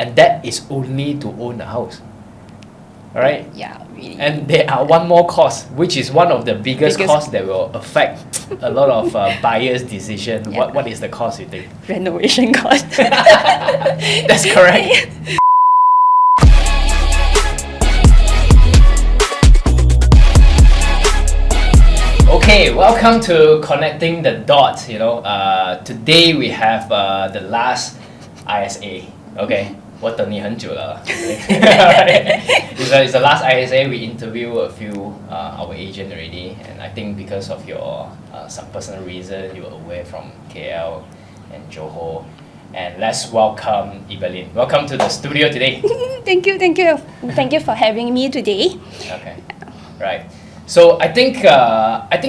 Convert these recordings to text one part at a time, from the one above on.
and that is only to own a house. Alright? Yeah, really. And there are one more cost, which is one of the biggest costs that will affect a lot of buyers' decision. Yeah. What is the cost, you think? Renovation cost. That's correct. Okay, welcome to Connecting the Dots. Today we have the last ISA. Okay, 我等你很久了。It's the last ISA. We interview a few our agent already, and I think because of your some personal reason, you were away from KL and Johor. And let's welcome Evelyn. Welcome to the studio today. Thank you for having me today. Okay, right. So I think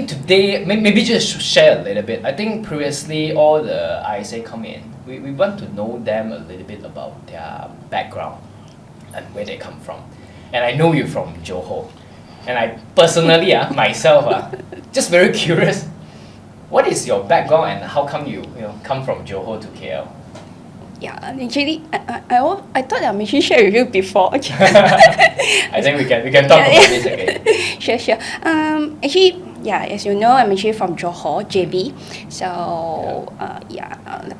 today maybe just share a little bit. I think previously all the ISA come in, we want to know them a little bit about their background and where they come from. And I know you're from Johor, and I personally myself just very curious. What is your background and how come you come from Johor to KL? Yeah, actually, I thought I mentioned share with you before. I think we can talk about this again. Sure. Actually, yeah, as you know, I'm actually from Johor, JB. So,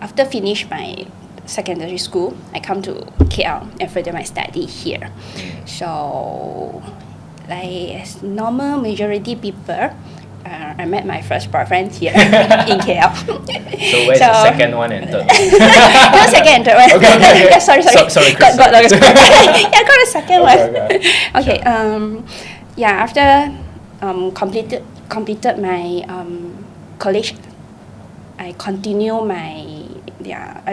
after finish my secondary school, I come to KL and further my study here. So, like as normal majority people, I met my first boyfriend here in KL. So where's the second one and third one? No, second and third one. Okay. Yeah, sorry. Sorry, got the second one. Okay. After completed my college, I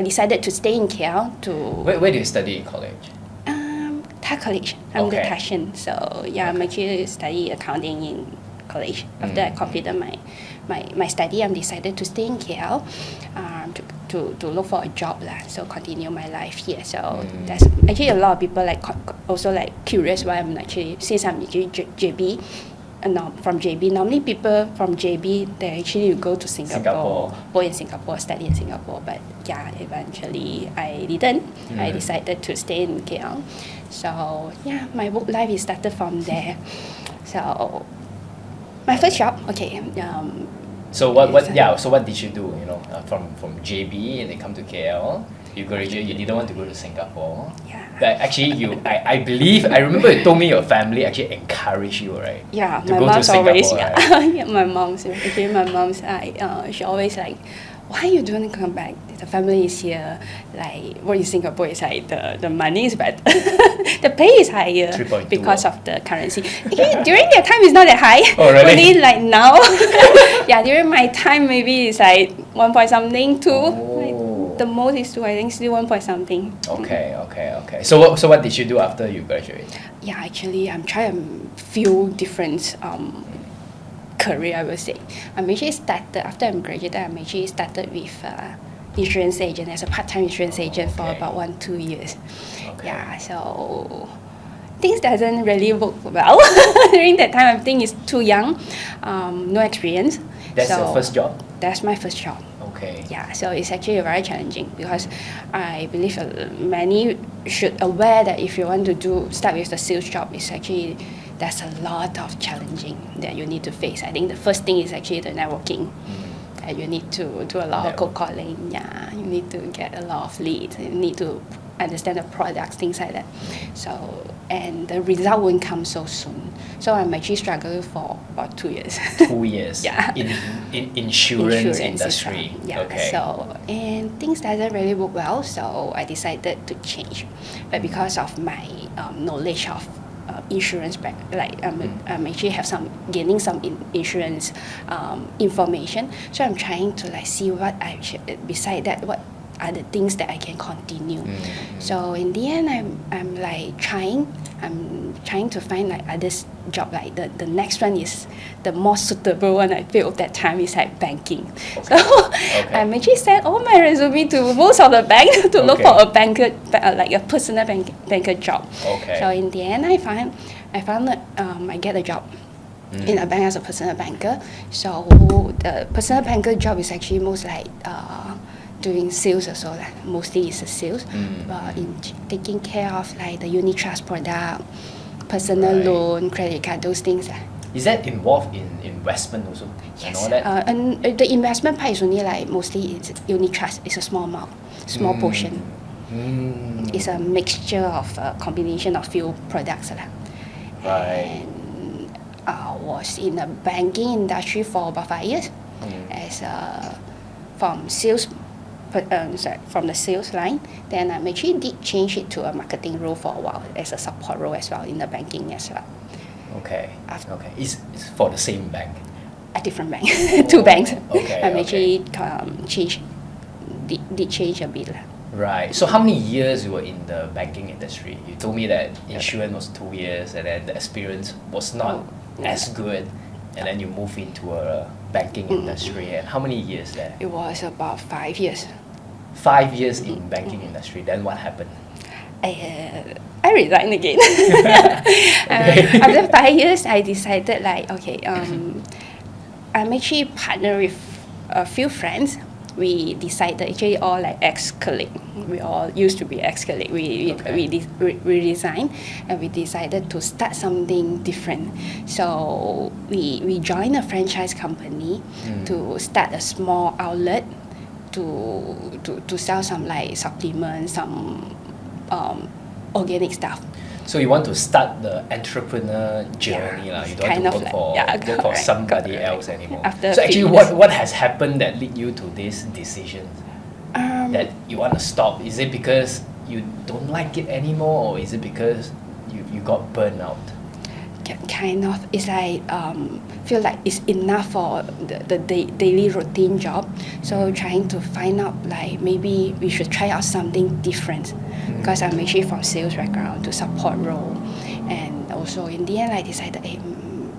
decided to stay in KL to. Where do you study in college? Thai college. I'm the Thaian. So I'm actually study accounting in college. After I completed my study, I decided to stay in KL to look for a job so continue my life here. So that's actually a lot of people also curious why I'm actually, since I'm actually JB from JB. Normally people from JB they actually go to Singapore. Go in Singapore, study in Singapore, but eventually I didn't. I decided to stay in KL. So my work life is started from there. So my first job, So what did you do? From JB and then come to KL. You graduate. You didn't want to go to Singapore. Yeah. But actually, I remember you told me your family actually encouraged you, right? Yeah, to my go mom's to Singapore, always right? my mom's she always why you don't come back? The family is here. What in Singapore is the money is better, the pay is higher 3.2 because of the currency. Actually, during that time it's not that high. Oh really? Only now. During my time maybe it's 1 point something, 2. Oh. The most is 2. I think still 1 point something. Okay. So what did you do after you graduated? Yeah, actually I'm trying a few different career, I would say. I'm actually started after I'm graduated. I'm actually started with insurance agent as a part-time insurance agent for about 1-2 years. Okay. Yeah, so things doesn't really work well during that time. I think it's too young, no experience. That's your first job? That's my first job. Okay. Yeah, so it's actually very challenging because I believe many should aware that if you want to start with the sales job, it's actually there's a lot of challenging that you need to face. I think the first thing is actually the networking. You need to do a lot of cold calling. Yeah, you need to get a lot of leads. You need to understand the products, things like that. So, and the result won't come so soon. So I'm actually struggling for about 2 years. 2 years. Yeah. In insurance industry. Yeah. Okay. So and things doesn't really work well. So I decided to change, but because of my knowledge of insurance I'm actually gaining some insurance information. So I'm trying to see what I should, beside that, what are the things that I can continue. So in the end I'm trying to find other job, the next one is the more suitable one I feel at that time is banking. So I'm actually sent all my resume to most of the banks to look for a banker, a personal banker job. Okay. So in the end I found that I get a job in a bank as a personal banker. So the personal banker job is actually most doing sales also, like mostly it's a sales, but in taking care of like the unit trust product, personal loan, credit card, those things. Is that involved in investment also? Yes. And all that? And the investment part is only like mostly it's unit trust. It's a small amount, small portion. It's a mixture of a combination of few products. Right. And I was in the banking industry for about 5 years as from the sales line. Then I actually did change it to a marketing role for a while as a support role as well in the banking as well. Okay. Okay. It's for the same bank. A different bank, 2 banks. Okay. I'm actually did change a bit. Right. So how many years you were in the banking industry? You told me that insurance was 2 years, and then the experience was not as good, and then you moved into a banking industry. And how many years there? It was about 5 years. 5 years in banking industry. Then what happened? I resigned again. After 5 years, I decided like, okay, I'm actually partnered with a few friends. We decided actually all like ex-colleague. We all used to be ex-colleague. We resigned and we decided to start something different. So we joined a franchise company to start a small outlet to sell some like supplements, some organic stuff. So you want to start the entrepreneur journey, You don't want to work for somebody else anymore. So actually, what has happened that lead you to this decision? That you want to stop? Is it because you don't like it anymore, or is it because you got burned out? Kind of. It's like feel like it's enough for the daily routine job. So trying to find out like maybe we should try out something different. Because I'm actually from sales background to support role, and also in the end I decided, hey,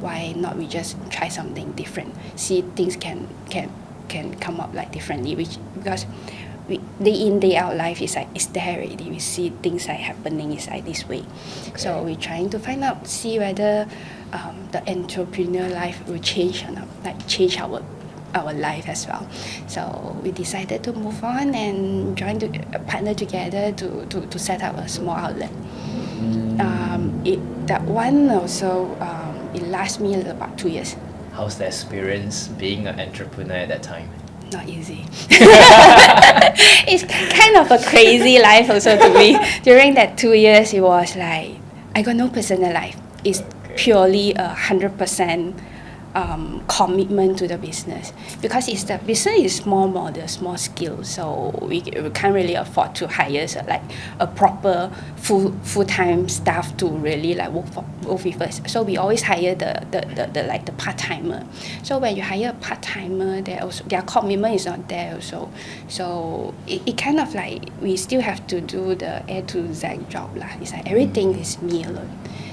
why not we just try something different, see things can come up like differently, because day in day out life is like it's there already. We see things like happening is like this way. So we're trying to find out, see whether the entrepreneur life will change or not, like change our life as well. So we decided to move on and partner together to set up a small outlet. That one also it lasted me about 2 years. How's the experience being an entrepreneur at that time? Not easy. It's kind of a crazy life also to me. During that 2 years, it was like I got no personal life. It's purely 100% commitment to the business, because the business is small model, small scale, so we can't really afford to hire a proper full-time staff to really like work with us. So we always hire the part-timer. So when you hire a part-timer, their commitment is not there also. So it kind of like we still have to do the A to Z job lah. It's like everything is me alone.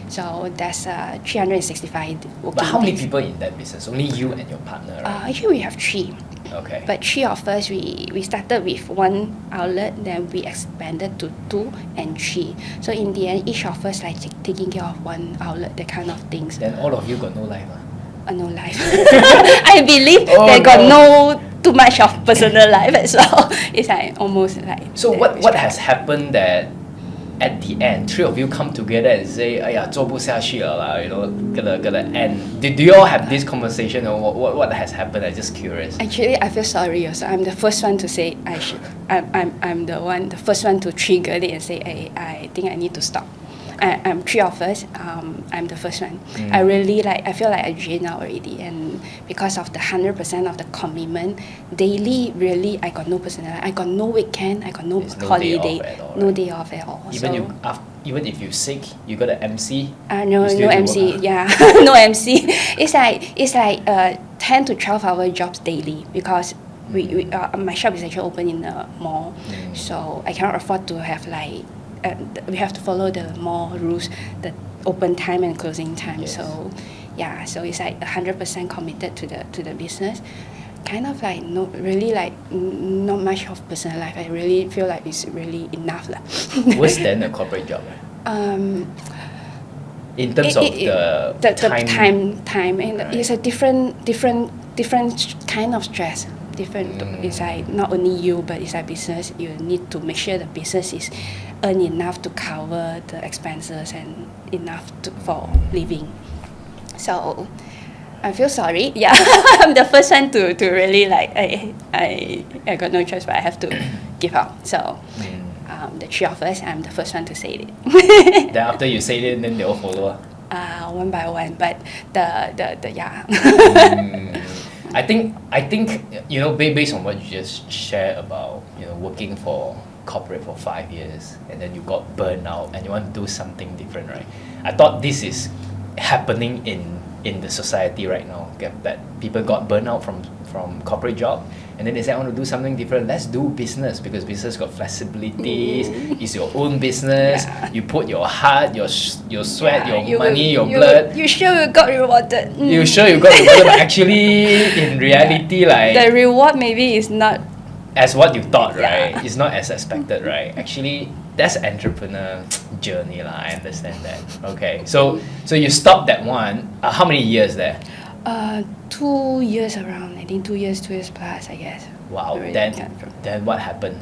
So that's 365 working But how many days. people in that business? Only you and your partner, right? Actually, we have 3. Okay. But 3 of us, we started with 1 outlet, then we expanded to 2 and 3. So in the end, each of us like taking care of 1 outlet, that kind of things. Then all of you got no life, No life. I believe they got no too much of personal life as well. It's like almost like. So what has happened that at the end, 3 of you come together and say, 哎呀，做不下去了啦, gonna end. Do you all have this conversation, or what has happened? I'm just curious. Actually, I feel sorry also. I'm the first one to say I'm the first one to trigger it and say, hey, I think I need to stop. I'm 3 of us. I'm the first one. I feel like I drained out already, and because of the 100% of the commitment, daily really I got no personal. I got no weekend. I got no holiday. No day off at all. Even if you're sick, you got an MC. No MC. Yeah, no MC. It's like 10 to 12 hour jobs daily, because my shop is actually open in the mall, so I cannot afford to have like. We have to follow the mall rules, the open time and closing time. Yes. So, yeah, so it's like 100% committed to the business. Kind of like not much of personal life. I really feel like it's really enough lah. Worse than a corporate job, right? In terms of the time, and right. It's a different kind of stress. different. It's like not only you, but it's like business. You need to make sure the business is earn enough to cover the expenses and enough for living. So I feel sorry. Yeah, I'm the first one to really like I got no choice, but I have to give up. So the three of us, I'm the first one to say it. Then after you say it, then they all follow. One by one, but the yeah. I think you know, based on what you just shared about, you know, working for corporate for 5 years and then you got burned out and you want to do something different, right? I thought this is happening in the society right now, that people got burned out from corporate job and then they say, I want to do something different. Let's do business, because business got flexibilities. It's your own business. Yeah. You put your heart, your sweat, Yeah, your money, your blood. You sure you got rewarded? You sure you got rewarded, but actually in reality, like the reward maybe is not as what you thought, Yeah. right? It's not as expected, right? Actually, that's entrepreneur journey lah. I understand that. Okay, so you stopped that one. How many years there? 2 years around. I think 2 years plus, I guess. Wow. Already, Then what happened?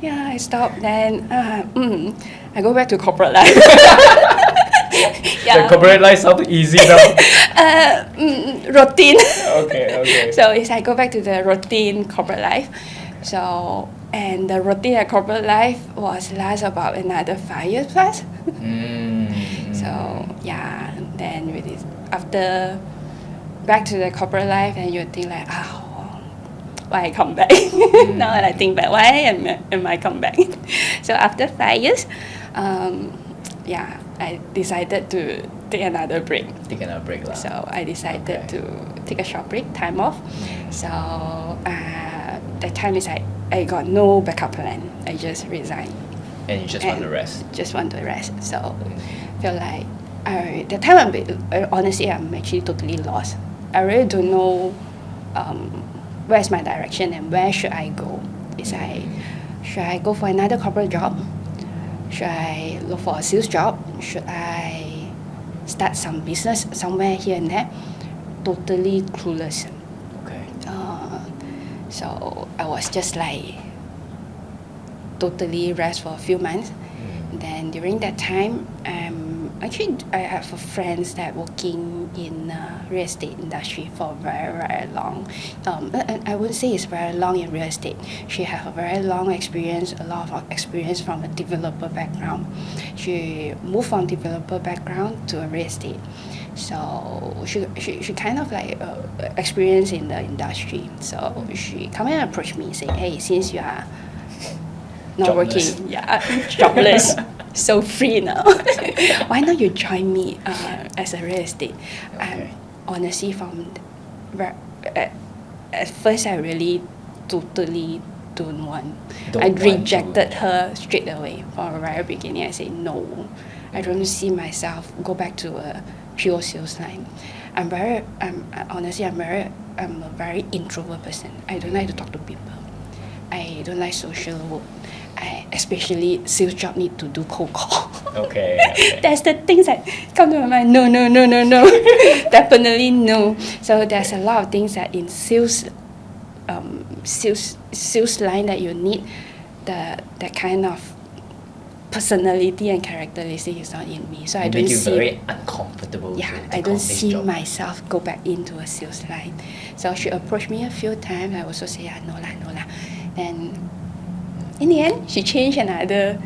Yeah, I stopped. Then I go back to corporate life. The corporate life sounds easy now. Routine. Okay. So it's I go back to the routine corporate life. So and the routine at corporate life was last about another 5 years plus. So yeah, then with this, after back to the corporate life, and you think like, why I come back? Now that I think back, why am I come back? So after 5 years, I decided to take another break. Lah. So I decided to take a short break, time off. So that time is I got no backup plan. I just resigned. And you just want to rest. Just want to rest. So feel like the time honestly I'm actually totally lost. I really don't know where's my direction and where should I go. Should I go for another corporate job? Should I look for a sales job? Should I start some business somewhere here and there? Totally clueless. Okay. So I was just like totally rest for a few months. Then during that time, actually I have friends that working in real estate industry for very, very long. I wouldn't say it's very long in real estate. She have a very long experience, a lot of experience from a developer background. She moved from developer background to a real estate. So she kind of like experience in the industry. So she come and approach me, say, hey, since you are not jobless. Working, jobless, so free now. Why not you join me as a real estate? Okay. Honestly, at first I really totally don't want. I rejected her straight away from the very beginning. I said no, I don't see myself go back to a pure sales line. I'm a very introvert person. I don't like to talk to people. I don't like social work. Especially sales job need to do cold call. Okay. That's the things that come to my mind. No. Definitely no. So there's a lot of things that in sales line that you need that kind of personality and characteristic is not in me. So I don't see. Very uncomfortable. Yeah, I don't see myself go back into a sales line. So she approached me a few times. I also say no lah. Then in the end, she changed another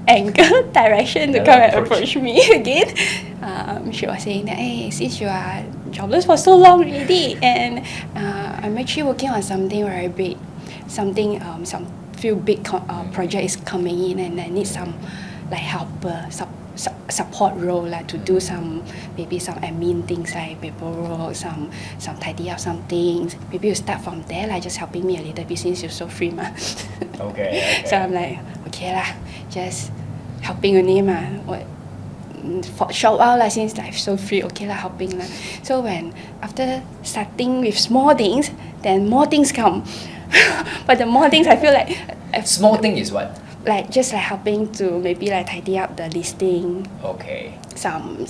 angle, direction to come and approach me again. She was saying that, hey, since you are jobless for so long already, and I'm actually working on something very big, some few big project is coming in, and I need some like helper, support role to do some admin things like paperwork, some tidy up some things. Maybe you start from there, just helping me a little bit since you're so free ma. Okay. So I'm like, okay lah, just helping only ma. What for short while since life so free, okay lah, helping lah. So when after starting with small things, then more things come. But the more things I feel like small thing is what? Like just like helping to maybe like tidy up the listing. Okay. Some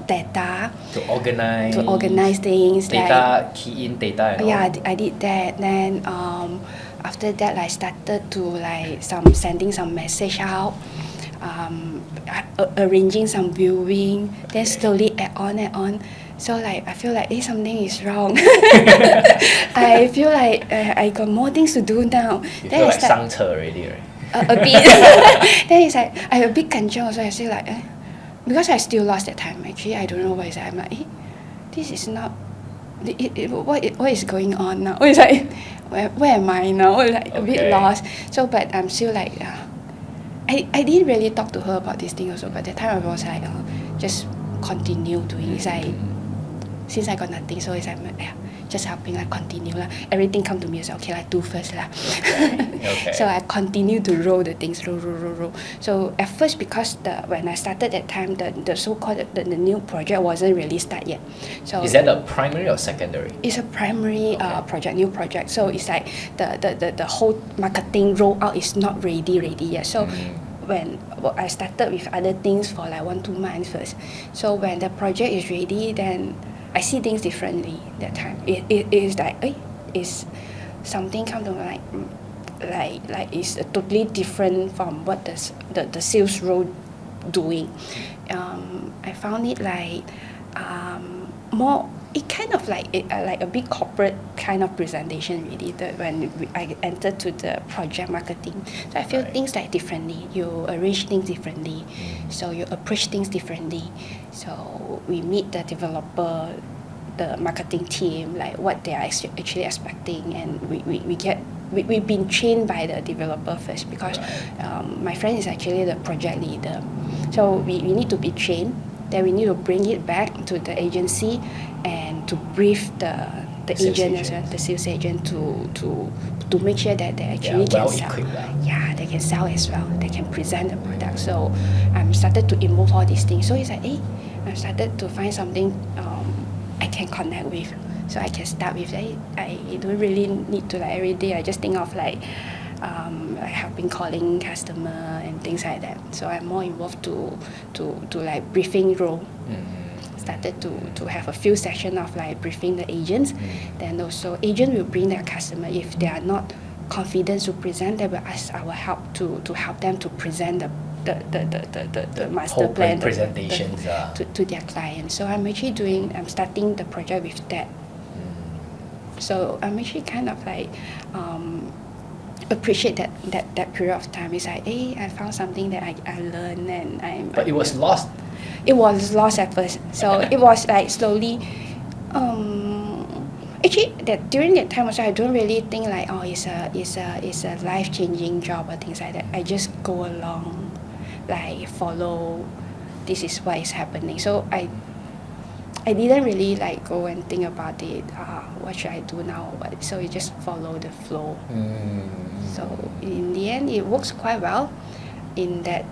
data. To organize Things. data, key in data and all. Yeah, I did that. Then after that, I started to like sending some message out, arranging some viewing. Then slowly add on. So like I feel like something is wrong. I feel like I got more things to do now. You Then feel I like 上车 already, right? a bit. Then it's like I a bit kanchiong also. I say like because I still lost that time. Actually, I don't know what is that. I'm like, this is not. What is going on now? It's like where am I now? Like a bit lost. So but I'm still like I didn't really talk to her about this thing also. But that time I was like just continue doing. It's like since I got nothing, so it's like just helping like continue lah. Everything come to me as okay, like do first lah. Okay. So I continue to roll the things, roll. So at first, because when I started that time, the so-called the new project wasn't really start yet. So is that a primary or secondary? It's a primary project, new project. So it's like the whole marketing rollout is not ready yet. So when I started with other things for like 1-2 months first. So when the project is ready, then I see things differently that time. It is like is something come to like it's totally different from what the sales role doing. I found it like more. It kind of like like a big corporate kind of presentation really. When I entered to the project marketing, so I feel things like differently. You arrange things differently, so you approach things differently. So we meet the developer, the marketing team, like what they are actually expecting, and we've been trained by the developer first because my friend is actually the project leader, so we need to be trained. Then we need to bring it back to the agency and to brief the agent as well, the sales agent to make sure that they actually can sell. Yeah, they can sell as well. They can present the product. So I'm started to involve all these things. So it's like, I started to find something I can connect with. So I can start with that. I don't really need to like every day. I just think of like helping calling customer and things like that. So I'm more involved to like briefing role. Started to have a few sessions of like briefing the agents. Then also agent will bring their customer. If they are not confident to present, they will ask our help to help them to present the master plan presentations to their clients. So I'm starting the project with that. So I'm actually kind of like appreciate that period of time. It's like, I found something that I learned and But it was lost. It was lost at first. So it was like slowly. Actually, during that time also, I don't really think like it's a life-changing job or things like that. I just go along, like follow. This is what is happening. So I didn't really like go and think about it. What should I do now? So you just follow the flow. So in the end, it works quite well. In that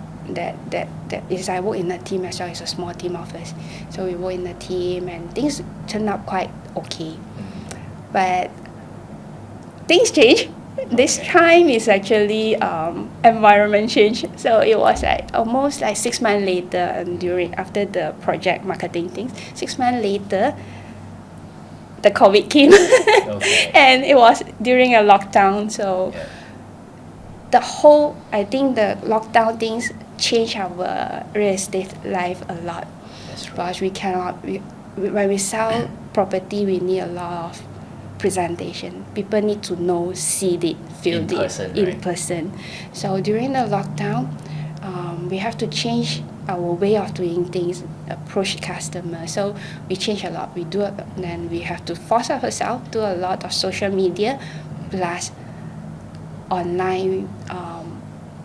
is I work in a team as well. It's a small team office, so we work in a team and things turn out quite okay. But things change. This time is actually environment change. So it was like almost like 6 months later, after the project marketing things. 6 months later, the COVID came, and it was during a lockdown. So I think the lockdown things change our real estate life a lot. That's Because right. when we sell property, we need a lot of presentation. People need to know, see it, feel it in person. So during the lockdown, we have to change our way of doing things, approach customers. So we change a lot. Then we have to force ourselves do a lot of social media, plus online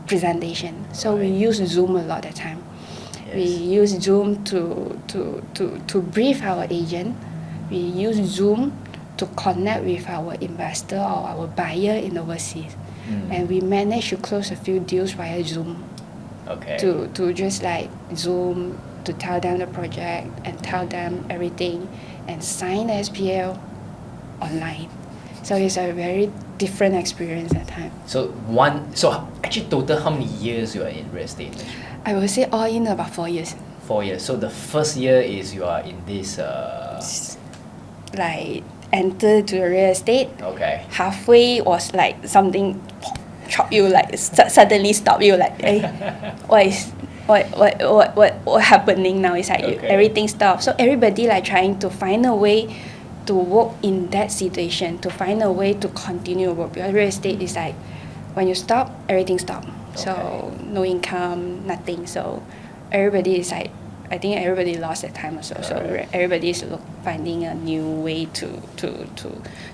presentation. So we use Zoom a lot at the time. We use Zoom to brief our agent. We use Zoom to connect with our investor or our buyer in overseas. And we managed to close a few deals via Zoom. To just like Zoom to tell them the project and tell them everything and sign the SPL online. So it's a very different experience at time. So actually total how many years you are in real estate? I would say all in about 4 years. 4 years. So the first year is you are in this. Like enter to real estate. Okay. Halfway was like something chop you, like suddenly stop you, like hey, what happening now? It's like Okay. everything stopped. So everybody like trying to find a way to work in that situation, to find a way to continue work, because real estate is like when you stop, everything stop. So no income, nothing. So everybody is like, I think everybody lost their time also. So everybody is finding a new way to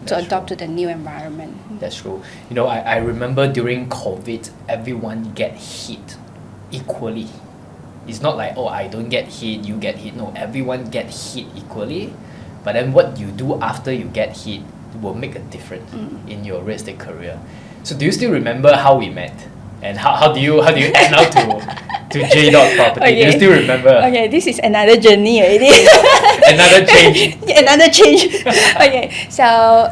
adopt to the new environment. That's true. You know, I remember during COVID, everyone get hit equally. It's not like, oh, I don't get hit, you get hit. No, everyone get hit equally. But then what you do after you get hit will make a difference in your real estate career. So do you still remember how we met? And how do you end up to J Dot Property? Okay. Do you still remember? Okay, this is another journey already. Another change. Another change. Okay, so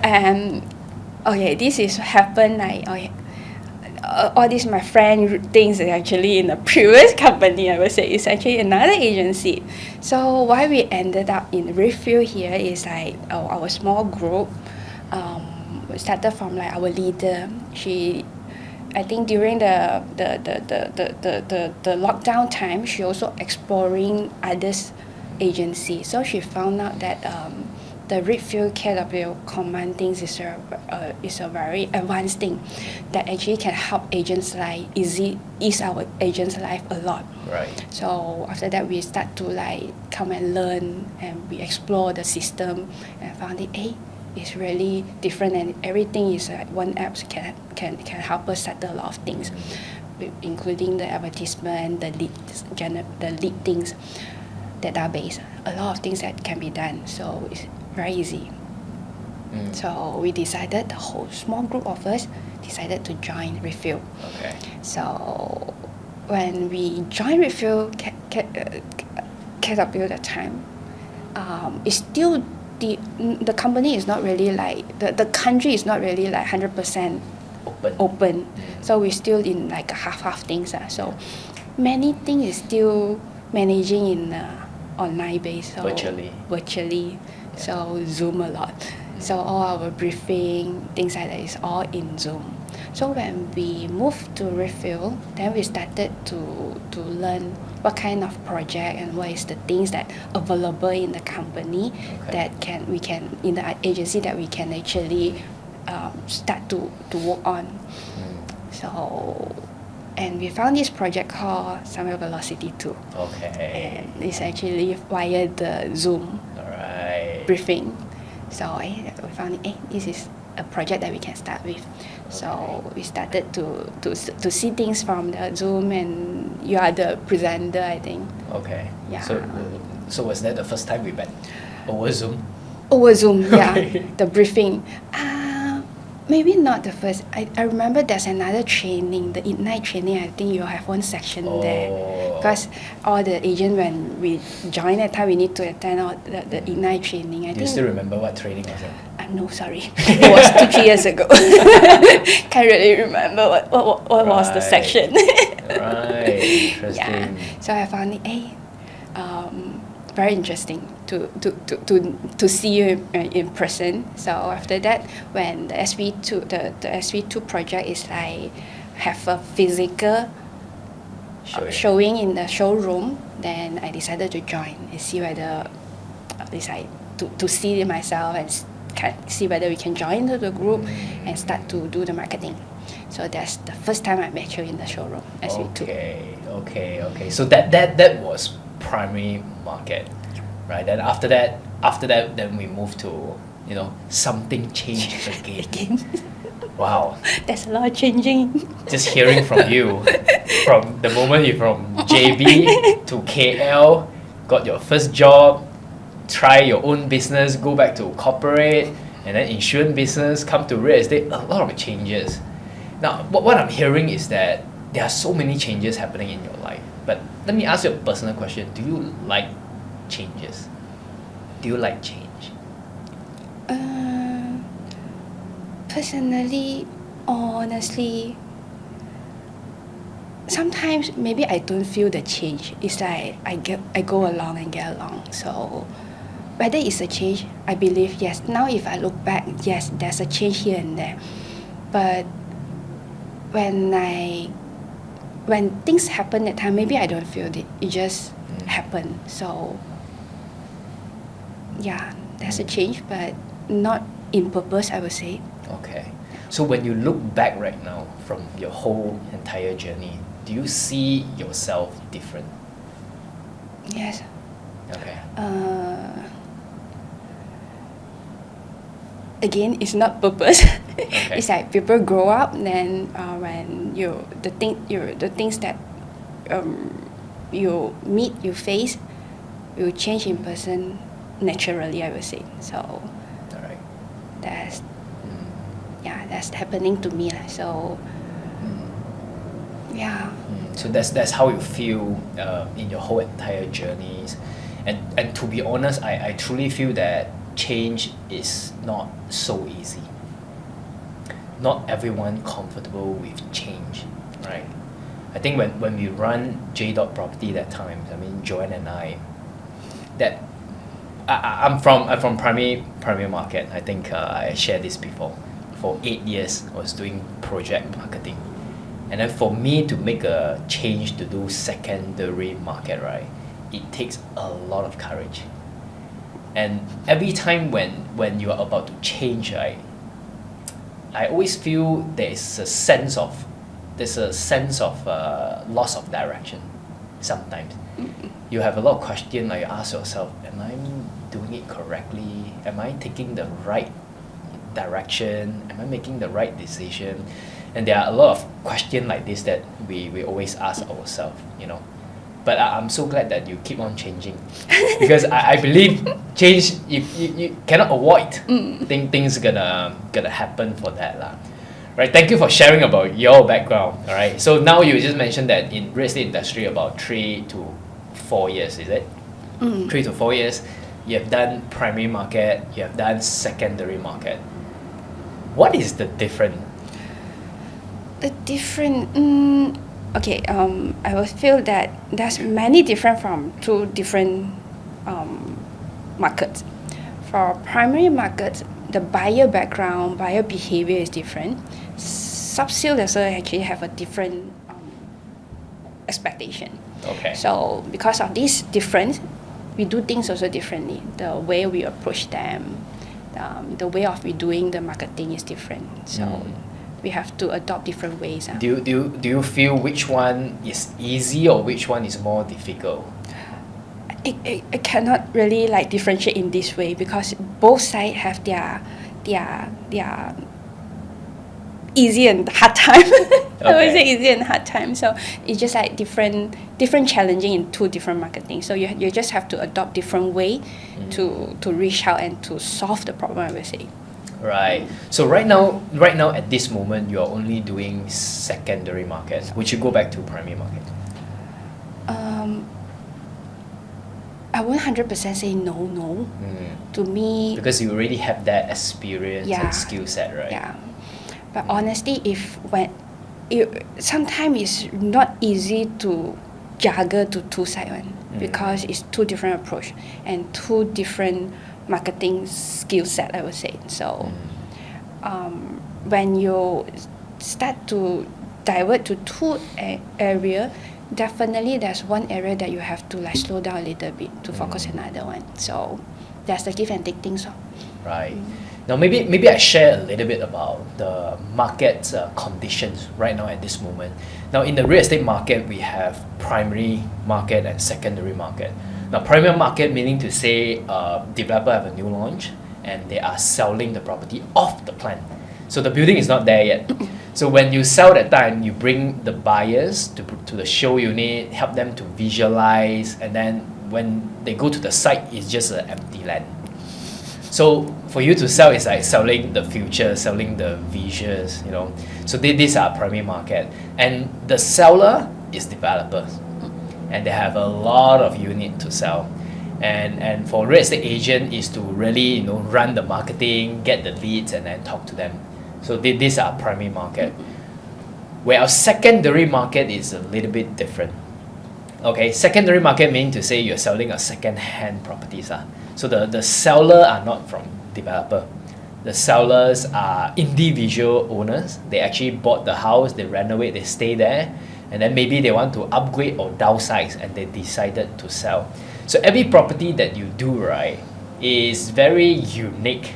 okay, this is happened like all this my friend thinks is actually in a previous company. I would say it's actually another agency. So why we ended up in Refill here is like our small group. We started from like our leader. I think during the lockdown time, she also exploring others agency. So she found out that the Refill KW command things is a very advanced thing that actually can help agents like ease our agents' life a lot. Right. So after that, we start to like come and learn, and we explore the system and found it. It's really different, and everything is like one app can help us settle a lot of things, including the advertisement, the lead things, the database, a lot of things that can be done. So it's very easy. So we decided, the whole small group of us decided to join Refill. Okay. So when we joined Refill KW that time, it's still the company is not really like the country is not really like 100% open. So we're still in like a half things. So many things is still managing in online base. So virtually. So Zoom a lot. So all our briefing, things like that is all in Zoom. So when we moved to Refill, then we started to learn what kind of project and what is the things that available in the company that we can in the agency that we can actually start to work on. So and we found this project called Summer Velocity 2. Okay. And it's actually via the Zoom briefing. So we found this is a project that we can start with. So we started to see things from the Zoom, and you are the presenter, I think. Okay. Yeah. So was that the first time we met over Zoom? Over Zoom, yeah. The briefing. Maybe not the first. I remember there's another training, the Ignite training. I think you have one section there. Because all the agents, when we join that time, we need to attend all the Ignite training. Do you still remember what training was it? No, sorry. It was 2-3 years ago. Can't really remember what was the section. Right, interesting. Yeah. So I found it very interesting to see you in person. So after that, when the SV2 the SV2 project is like have a physical showing in the showroom, then I decided to join and see whether decide to see myself and see whether we can join the group and start to do the marketing. So that's the first time I met you in the showroom, SV2. Okay. So that was primary market, right? Then after that, then we moved to, something changed again. Wow. There's a lot changing. Just hearing from you, from the moment you're from JB to KL, got your first job, try your own business, go back to corporate, and then insurance business, come to real estate, a lot of changes. Now, what I'm hearing is that there are so many changes happening in your life. But let me ask you a personal question. Do you like changes? Do you like change? Personally, honestly, sometimes maybe I don't feel the change. It's like I go along and get along. So whether it's a change, I believe yes. Now if I look back, yes, there's a change here and there. But when things happen at time, maybe I don't feel it. It just happened. So yeah, there's a change, but not in purpose, I would say. Okay. So when you look back right now from your whole entire journey, do you see yourself different? Yes. Okay. Again, it's not purpose. Okay. It's like people grow up, then when the things that you meet, you face, you change in person naturally, I would say. So All right. that's that's happening to me. So yeah. So that's how you feel in your whole entire journeys, and to be honest, I truly feel that change is not so easy. Not everyone comfortable with change, right? I think when we run J. Property that time, I mean Joanne and I'm from primary market. I think I shared this before. For 8 years, I was doing project marketing, and then for me to make a change to do secondary market, right, it takes a lot of courage. And every time when you are about to change, right, I always feel there's a sense of loss of direction. Sometimes you have a lot of questions. Like you ask yourself, am I doing it correctly? Am I taking the right direction? Am I making the right decision? And there are a lot of questions like this that we always ask ourselves, you know. But I'm so glad that you keep on changing, because I believe change you cannot avoid. Things gonna happen for that lah. Right? Thank you for sharing about your background. All right. So now you just mentioned that in real estate industry about 3 to 4 years, is it? 3 to 4 years. You have done primary market. You have done secondary market. What is the difference? The different okay, I would feel that there's many different from two different markets. For primary markets, the buyer background, buyer behavior is different. Sub-sale also actually have a different expectation. Okay. So because of this difference, we do things also differently. The way we approach them, the way of we doing the marketing is different. So we have to adopt different ways. Do you feel which one is easy or which one is more difficult? I cannot really like differentiate in this way, because both sides have their easy and hard time. I would say easy and hard time. So it's just like different challenging in two different marketing. So you just have to adopt different way to reach out and to solve the problem, I would say. Right. So right now at this moment, you are only doing secondary markets. Would you go back to primary market? I won't 100% say no. To me, because you already have that experience and skill set, right? Yeah. But honestly, sometimes it's not easy to juggle to two sides one, because it's two different approach and two different marketing skill set, I would say. So when you start to divert to two area, definitely there's one area that you have to like slow down a little bit to focus another one. So that's the give and take things. Right. Now maybe I share a little bit about the market conditions right now at this moment. Now in the real estate market, we have primary market and secondary market. Now primary market meaning to say developer have a new launch and they are selling the property off the plan. So the building is not there yet. So when you sell that time, you bring the buyers to the show unit, help them to visualize, and then when they go to the site, it's just an empty land. So for you to sell, it's like selling the future, selling the visuals, you know. So these are primary market, and the seller is developers, and they have a lot of unit to sell. And for real estate agent is to really run the marketing, get the leads, and then talk to them. So these are primary market. Where our secondary market is a little bit different. Okay, secondary market meaning to say you're selling a second-hand properties. So the seller are not from developer. The sellers are individual owners. They actually bought the house, they renovate, they stay there, and then maybe they want to upgrade or downsize and they decided to sell. So every property that you do, right, is very unique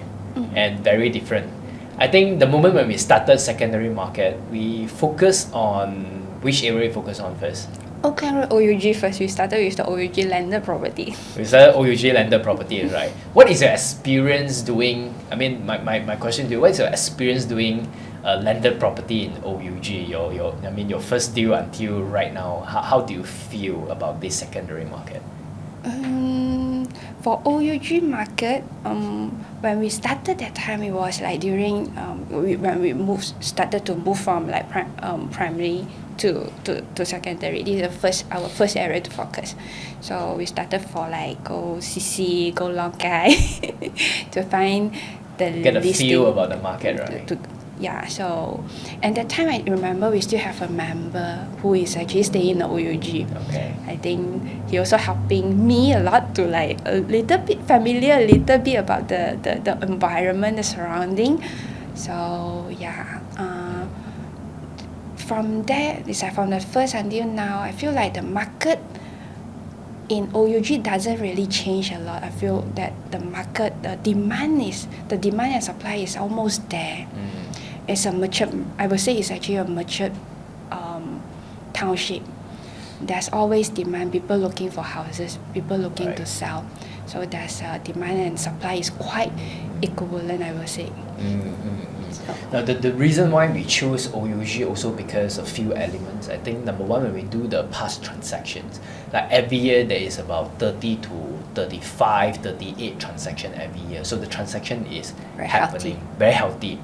and very different. I think the moment when we started secondary market, we focus on which area we focus on first? Okay, OUG first. We started with the OUG landed property. We started OUG landed property, right? What is your experience doing? I mean, my question to you, what is your experience doing landed property in OUG? Your first deal until right now, how do you feel about this secondary market? For OUG market, when we started that time, it was like during when we started to move from like primary to secondary. This is our first area to focus. So we started for like go CC, go Longai to find the Get a listing, feel about the market, right? Yeah, so and that time I remember we still have a member who is actually staying in the OUG. Okay. I think he also helping me a lot to like a little bit familiar, a little bit about the environment, the surrounding. So yeah, from there, it's like from the first until now, I feel like the market in OUG doesn't really change a lot. I feel that the market, the demand and supply is almost there. It's a mature, I would say it's actually a mature township. There's always demand, people looking for houses, people looking to sell. So there's demand and supply is quite equivalent, I would say. So. Now the reason why we choose OUG also because of few elements. I think number one, when we do the past transactions, like every year there is about 30 to 35, 38 transactions every year. So the transaction is happening, very healthy.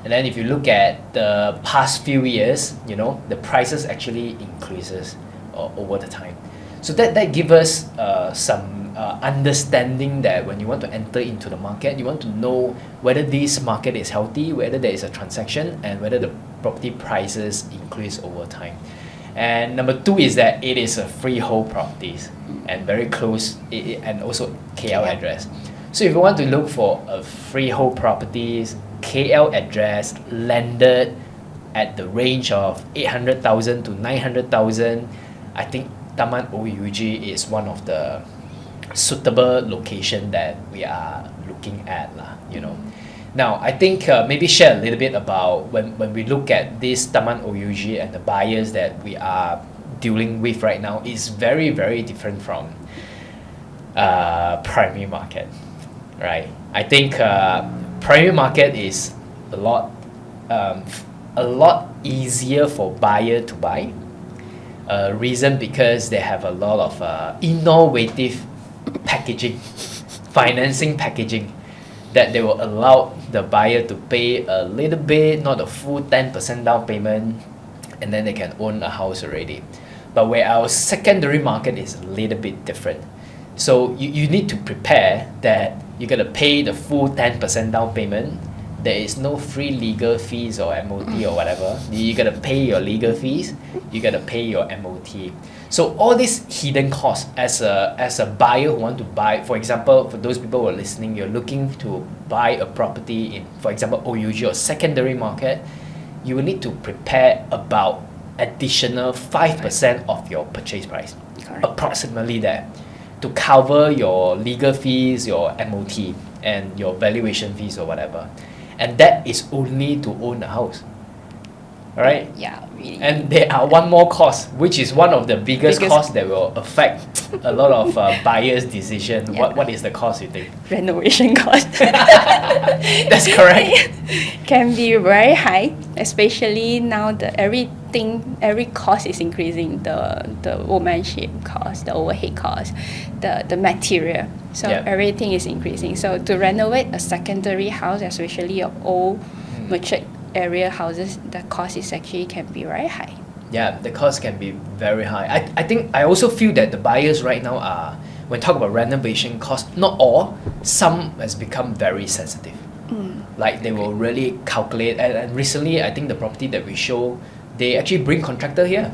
And then if you look at the past few years, the prices actually increases over the time. So that gives us some understanding that when you want to enter into the market, you want to know whether this market is healthy, whether there is a transaction, and whether the property prices increase over time. And number two is that it is a freehold properties and very close, and also KL address. So if you want to look for a freehold properties, KL address, landed at the range of 800,000 to 900,000, I think Taman OUG is one of the suitable location that we are looking at. Now, I think maybe share a little bit about when we look at this Taman OUG and the buyers that we are dealing with right now is very, very different from primary market, right? I think primary market is a lot easier for buyer to buy. Reason because they have a lot of innovative packaging, financing packaging, that they will allow the buyer to pay a little bit, not a full 10% down payment, and then they can own a house already. But where our secondary market is a little bit different. So you need to prepare that you're going to pay the full 10% down payment. There is no free legal fees or MOT or whatever. You got to pay your legal fees. You got to pay your MOT. So all these hidden costs as a buyer who want to buy, for example, for those people who are listening, you're looking to buy a property in, for example, OUG or secondary market, you will need to prepare about additional 5% of your purchase price, approximately there, to cover your legal fees, your MOT, and your valuation fees or whatever. And that is only to own a house. Alright? Yeah, really. And there are one more cost, which is one of the biggest costs that will affect a lot of buyers' decision. Yeah. What is the cost, you think? Renovation cost. That's correct. Can be very high, especially now every cost is increasing. The workmanship cost, the overhead cost, the material. So everything is increasing. So to renovate a secondary house, especially of old mature area houses, the cost is actually can be very high. Yeah, the cost can be very high. I think I also feel that the buyers right now are, when talk about renovation cost, not all, some has become very sensitive. Like they will really calculate, and recently I think the property that we show they actually bring contractor here.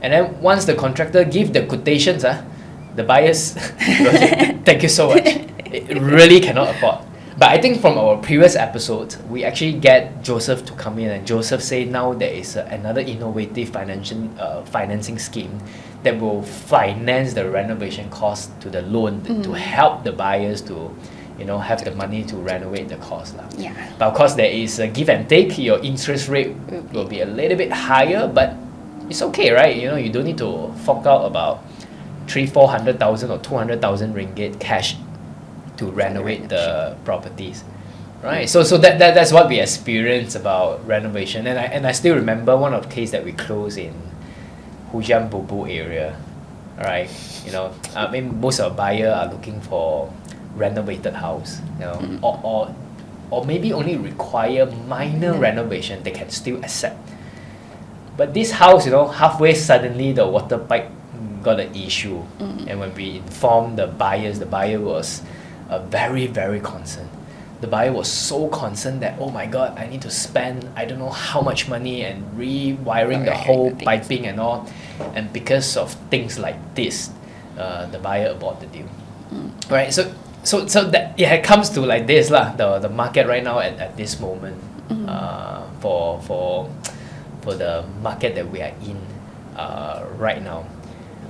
And then once the contractor give the quotations, the buyers will say, thank you so much. It really cannot afford. But I think from our previous episode, we actually get Joseph to come in, and Joseph say now there is another innovative financing scheme that will finance the renovation cost to the loan to help the buyers to, you know, have the money to renovate the cost. Yeah. But of course there is a give and take. Your interest rate will be a little bit higher, but it's okay, right? You know, you don't need to fork out about 300,000-400,000 or 200,000 ringgit cash to renovate the properties, right? So that's what we experience about renovation. And I still remember one of the case that we closed in Hujan Bubu area, right? You know, I mean, most of our buyer are looking for renovated house, you know, or maybe only require minor renovation, they can still accept. But this house, you know, halfway suddenly the water pipe got an issue, and when we informed the buyer was very, very concerned. The buyer was so concerned that, oh my god, I need to spend I don't know how much money and rewiring the whole piping and all. And because of things like this, the buyer aborted the deal. Right? So that it comes to like this the market right now at this moment, for the market that we are in right now.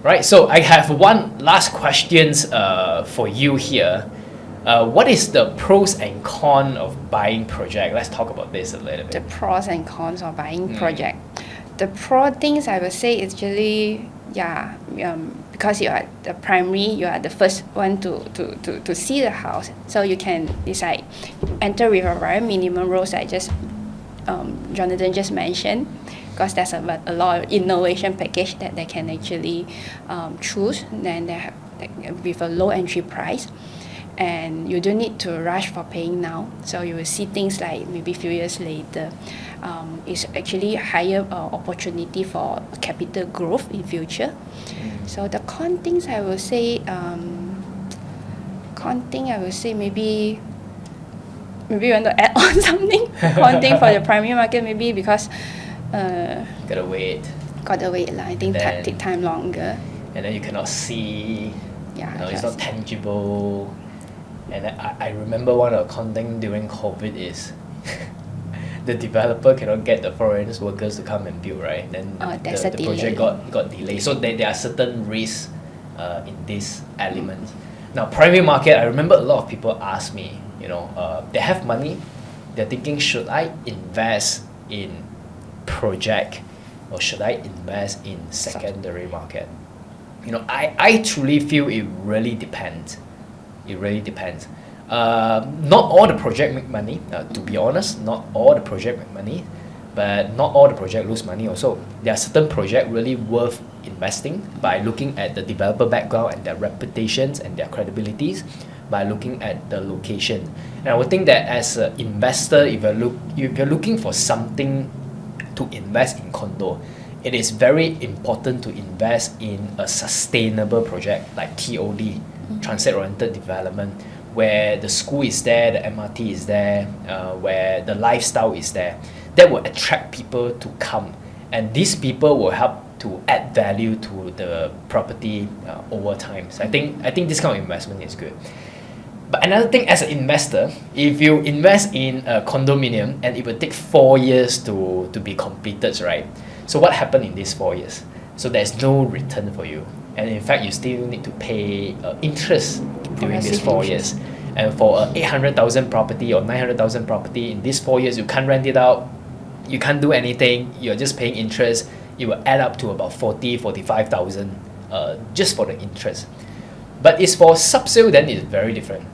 Right, so I have one last questions for you here. What is the pros and cons of buying project? Let's talk about this a little bit. The pros and cons of buying project. The pro things I would say is really, because you are the primary, you are the first one to see the house. So you can decide, enter with a very minimum rules that Jonathan just mentioned, because there's a lot of innovation package that they can actually choose. Then they have with a low entry price. And you don't need to rush for paying now. So you will see things like maybe a few years later. It's actually a higher opportunity for capital growth in future. So the con things I will say, maybe you want to add on something? Con thing for the primary market maybe because Gotta wait. I think that take time longer. And then you cannot see. It's not tangible. And I remember one of the content during COVID is the developer cannot get the foreign workers to come and build, right? Then the project got delayed. So there are certain risks in this element. Now, primary market, I remember a lot of people ask me, you know, they have money, they're thinking, should I invest in project or should I invest in secondary market? You know, I truly feel it really depends. It really depends. Not all the project make money, to be honest. Not all the project make money, but not all the project lose money also. There are certain projects really worth investing by looking at the developer background and their reputations and their credibilities, by looking at the location. And I would think that as an investor, if you're looking for something to invest in condo, it is very important to invest in a sustainable project like TOD, transit-oriented development, where the school is there, the MRT is there, where the lifestyle is there. That will attract people to come, and these people will help to add value to the property over time. So I think this kind of investment is good. But another thing, as an investor, if you invest in a condominium and it will take 4 years to be completed, right? So what happened in these 4 years? So there's no return for you. And in fact, you still need to pay interest during these 4 years. And for a 800,000 property or 900,000 property, in these 4 years, you can't rent it out, you can't do anything, you're just paying interest. It will add up to about 45,000 just for the interest. But it's for sub-sale, then it's very different.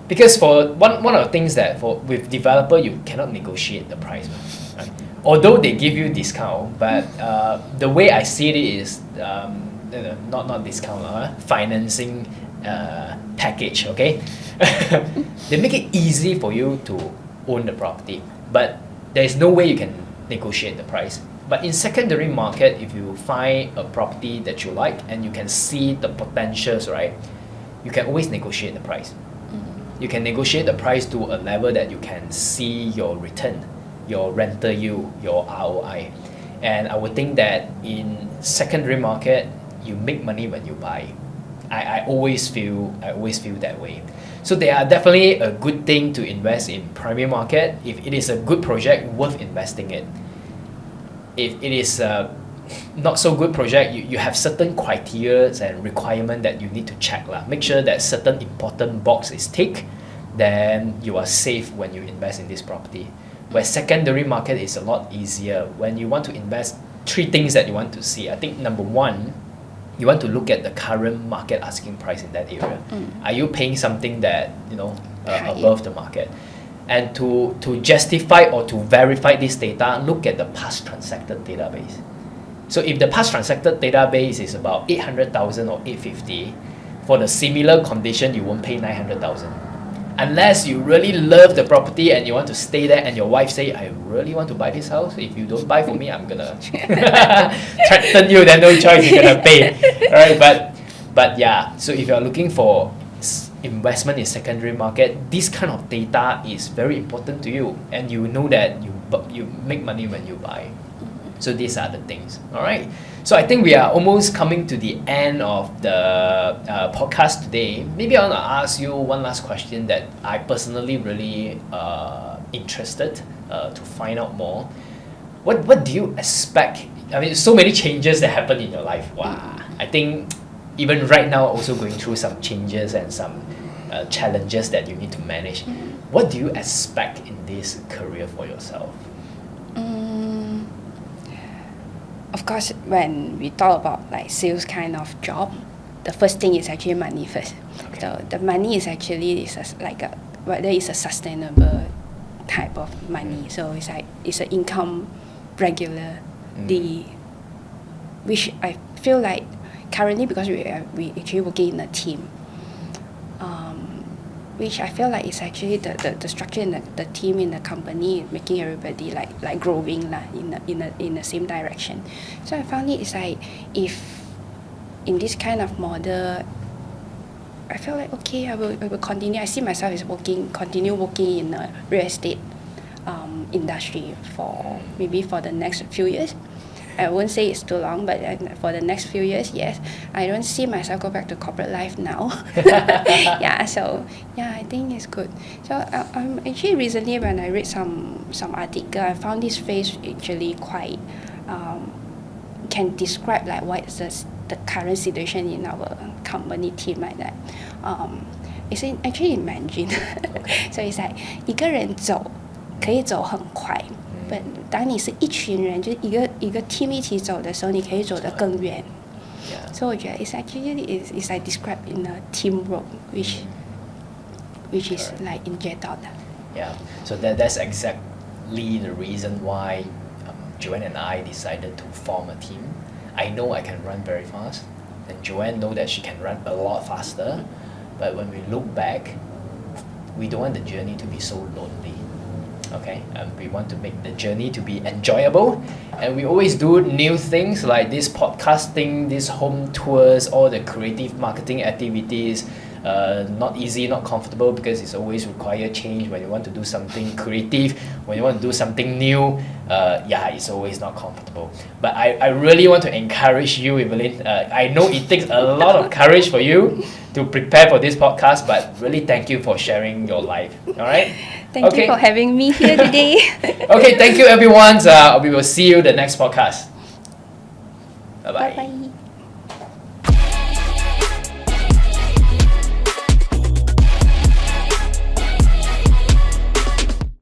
Because for one of the things that with developer, you cannot negotiate the price. Right? Although they give you discount, but the way I see it is not discount, financing package, okay? They make it easy for you to own the property, but there is no way you can negotiate the price. But in secondary market, if you find a property that you like and you can see the potentials, right, you can always negotiate the price. You can negotiate the price to a level that you can see your return, your rental yield, your ROI. And I would think that in secondary market, you make money when you buy. I always feel that way. So they are definitely a good thing to invest in primary market. If it is a good project, worth investing in. If it is a not so good project, you have certain criteria and requirement that you need to check lah. Make sure that certain important box is ticked, then you are safe when you invest in this property. Where secondary market is a lot easier. When you want to invest, 3 things that you want to see. I think number 1, you want to look at the current market asking price in that area. Are you paying something that above the market? And to justify or to verify this data, look at the past transacted database. So if the past transacted database is about 800,000 or 850, for the similar condition, you won't pay 900,000. Unless you really love the property and you want to stay there and your wife say, I really want to buy this house. If you don't buy for me, I'm gonna threaten you, then no choice, you're gonna pay. Alright, but yeah, so if you're looking for investment in secondary market, this kind of data is very important to you, and you know that you make money when you buy. So these are the things. Alright, so I think we are almost coming to the end of the podcast today. Maybe I want to ask you one last question that I personally really interested to find out more. What do you expect? I mean, so many changes that happen in your life. Wow, I think even right now also going through some changes and some challenges that you need to manage. What do you expect in this career for yourself? Of course, when we talk about like sales kind of job, the first thing is actually money first. Okay. So the money is actually whether it's a sustainable type of money. So it's like it's an income regularly, which I feel like currently, because we actually working in a team, which I feel like is actually the structure in the team in the company making everybody like growing in the same direction. So I found it's like if in this kind of model, I feel like okay, I will continue. I see myself as continue working in the real estate industry for the next few years. I won't say it's too long, but for the next few years, yes. I don't see myself go back to corporate life now. So I think it's good. So actually recently when I read some article, I found this phrase actually quite can describe like what is the current situation in our company team like that. It's actually in Mandarin. So it's like 一个人走可以走很快。But 当你是一群人，就是一个 team 一起走的时候，你可以走得更远。So 我觉得 it's actually is like described in a teamwork, which is like inject out. Yeah, so that's exactly the reason why Joanne and I decided to form a team. I know I can run very fast, and Joanne know that she can run a lot faster. But when we look back, we don't want the journey to be so lonely. Okay, we want to make the journey to be enjoyable, and we always do new things like this podcasting, these home tours, all the creative marketing activities. Not easy, not comfortable, because it's always require change when you want to do something creative, when you want to do something new. It's always not comfortable. But I really want to encourage you, Evelyn. I know it takes a lot of courage for you to prepare for this podcast, but really thank you for sharing your life. All right? Thank you for having me here today. Okay, thank you everyone. We will see you the next podcast. Bye-bye. Bye-bye.